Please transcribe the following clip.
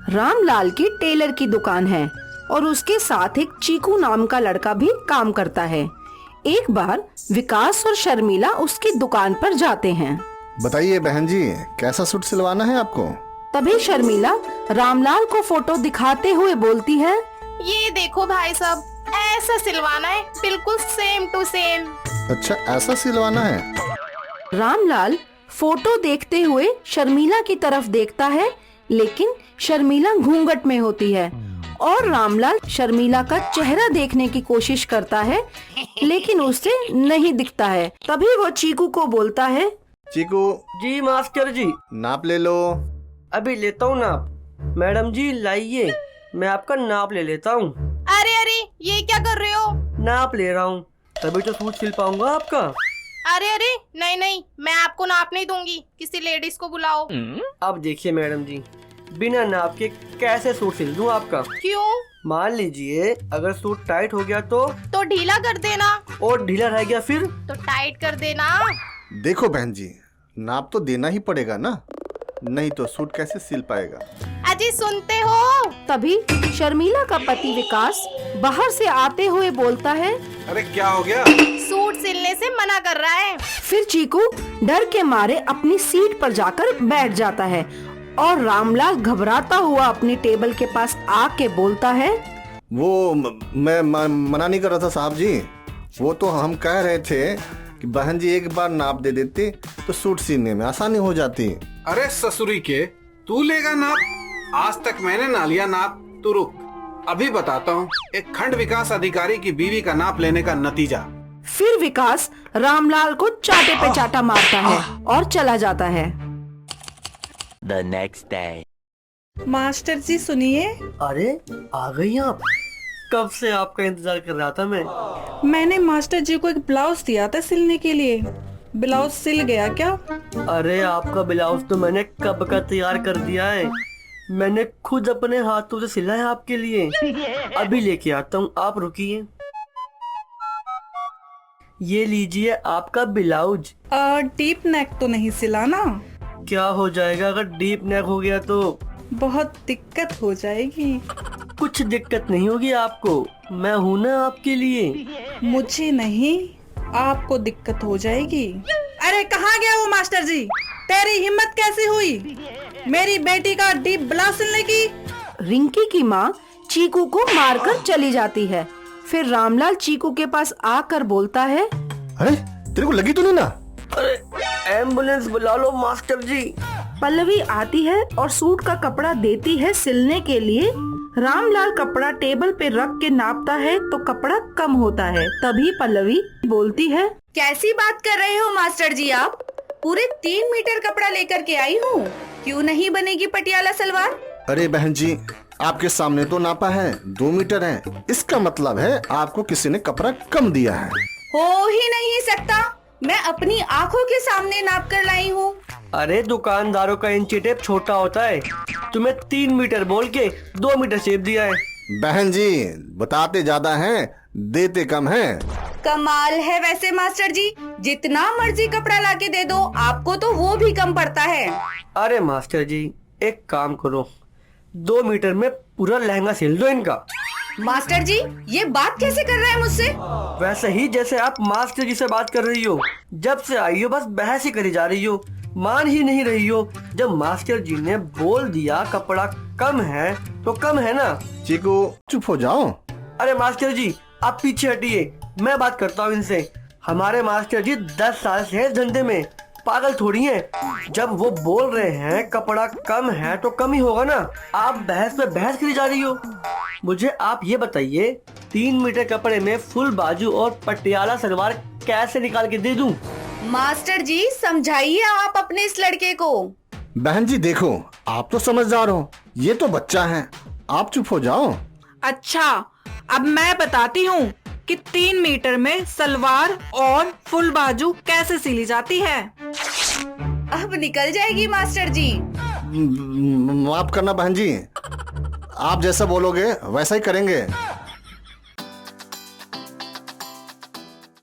रामलाल की टेलर की दुकान है और उसके साथ एक चीकू नाम का लड़का भी काम करता है। एक बार विकास और शर्मिला उसकी दुकान पर जाते हैं। बताइए बहन जी, कैसा सूट सिलवाना है आपको? तभी शर्मिला रामलाल को फोटो दिखाते हुए बोलती है, ये देखो भाई साहब, ऐसा सिलवाना है, बिल्कुल सेम टू सेम। अच्छा, ऐसा सिलवाना है? रामलाल फोटो देखते हुए शर्मिला की तरफ देखता है, लेकिन शर्मिला घूंघट में होती है और रामलाल शर्मिला का चेहरा देखने की कोशिश करता है, लेकिन उससे नहीं दिखता है। तभी वो चीकू को बोलता है, चीकू जी मास्टर जी। नाप ले लो। अभी लेता हूँ नाप। मैडम जी लाइए, मैं आपका नाप ले लेता हूँ। अरे अरे, ये क्या कर रहे हो? नाप ले रहा हूँ, तभी तो सूट सिल पाऊंगा आपका। अरे अरे, नहीं नहीं, मैं आपको नाप नहीं दूंगी, किसी लेडीज को बुलाओ। अब देखिए मैडम जी, बिना नाप के कैसे सूट सिल दूं आपका। क्यों? मान लीजिए अगर सूट टाइट हो गया तो ढीला कर देना। और ढीला रह गया फिर तो टाइट कर देना। देखो बहन जी, नाप तो देना ही पड़ेगा ना, नहीं तो सूट कैसे सिल पाएगा? अजी सुनते हो? तभी शर्मिला का पति विकास बाहर से आते हुए बोलता है, अरे क्या हो गया? सूट सिलने से मना कर रहा है। फिर चीकू डर के मारे अपनी सीट पर जाकर बैठ जाता है और रामलाल घबराता हुआ अपनी टेबल के पास आके बोलता है, वो मैं मना नहीं कर रहा था साहब जी, वो तो हम कह रहे थे कि बहन जी एक बार नाप दे देती तो सूट सीने में आसानी हो जाती। अरे ससुरी के, तू लेगा नाप? आज तक मैंने ना लिया नाप। तू रुक, अभी बताता हूँ एक खंड विकास अधिकारी की बीवी का नाप लेने का नतीजा। फिर विकास रामलाल को चाटे पे चाटा मारता है और चला जाता है। The next day. मास्टर जी सुनिए। अरे आ गई आप? कब से आपका इंतजार कर रहा था मैं। मैंने मास्टर जी को एक ब्लाउज दिया था सिलने के लिए, ब्लाउज सिल गया क्या? अरे आपका ब्लाउज तो मैंने कब का तैयार कर दिया है, मैंने खुद अपने हाथों से सिला है आपके लिए। अभी लेके आता हूँ, आप रुकिए। ये लीजिए आपका ब्लाउज। डीप नेक तो नहीं सिला ना? क्या हो जाएगा अगर डीप नेक हो गया तो? बहुत दिक्कत हो जाएगी। कुछ दिक्कत नहीं होगी आपको, मैं हूँ ना आपके लिए। मुझे नहीं, आपको दिक्कत हो जाएगी। अरे कहाँ गया वो मास्टर जी? तेरी हिम्मत कैसे हुई मेरी बेटी का डीप ब्लाउज सिलने की? रिंकी की माँ चीकू को मारकर चली जाती है। फिर रामलाल चीकू के पास आकर बोलता है, अरे तेरे को लगी तो नहीं ना? अरे एम्बुलेंस बुला लो मास्टर जी। पल्लवी आती है और सूट का कपड़ा देती है सिलने के लिए। रामलाल कपड़ा टेबल पे रख के नापता है तो कपड़ा कम होता है। तभी पल्लवी बोलती है, कैसी बात कर रहे हो मास्टर जी आप? पूरे 3 मीटर कपड़ा लेकर के आई हूँ, क्यों नहीं बनेगी पटियाला सलवार? अरे बहन जी, आपके सामने तो नापा है, 2 मीटर है, इसका मतलब है आपको किसी ने कपड़ा कम दिया है। हो ही नहीं सकता, मैं अपनी आँखों के सामने नाप कर लाई हूँ। अरे दुकानदारों का इंची टेप छोटा होता है, तुम्हें 3 मीटर बोल के 2 मीटर शेप दिया है। बहन जी बताते ज्यादा हैं, देते कम हैं। कमाल है वैसे मास्टर जी, जितना मर्जी कपड़ा लाके दे दो, आपको तो वो भी कम पड़ता है। अरे मास्टर जी एक काम करो, 2 मीटर में पूरा लहंगा सिल दो इनका। मास्टर जी ये बात कैसे कर रहे हैं मुझसे? वैसे ही जैसे आप मास्टर जी से बात कर रही हो, जब से आई हो बस बहस ही करी जा रही हो, मान ही नहीं रही हो। जब मास्टर जी ने बोल दिया कपड़ा कम है तो कम है ना। चीकू चुप हो जाओ। अरे मास्टर जी आप पीछे हटिए, मैं बात करता हूँ इनसे। हमारे मास्टर जी 10 साल से है इस धंधे में, पागल थोड़ी हैं। जब वो बोल रहे हैं कपड़ा कम है तो कम ही होगा ना, आप बहस पे बहस करी जा रही हो। मुझे आप ये बताइए, 3 मीटर कपड़े में फुल बाजू और पटियाला सलवार कैसे निकाल के दे दूं? मास्टर जी समझाइए आप अपने इस लड़के को। बहन जी देखो, आप तो समझदार हो, ये तो बच्चा है, आप चुप हो जाओ। अच्छा अब मैं बताती हूँ कि 3 मीटर में सलवार और फुल बाजू कैसे सिली जाती है। अब निकल जाएगी मास्टर जी। माफ करना बहन जी, आप जैसा बोलोगे वैसा ही करेंगे।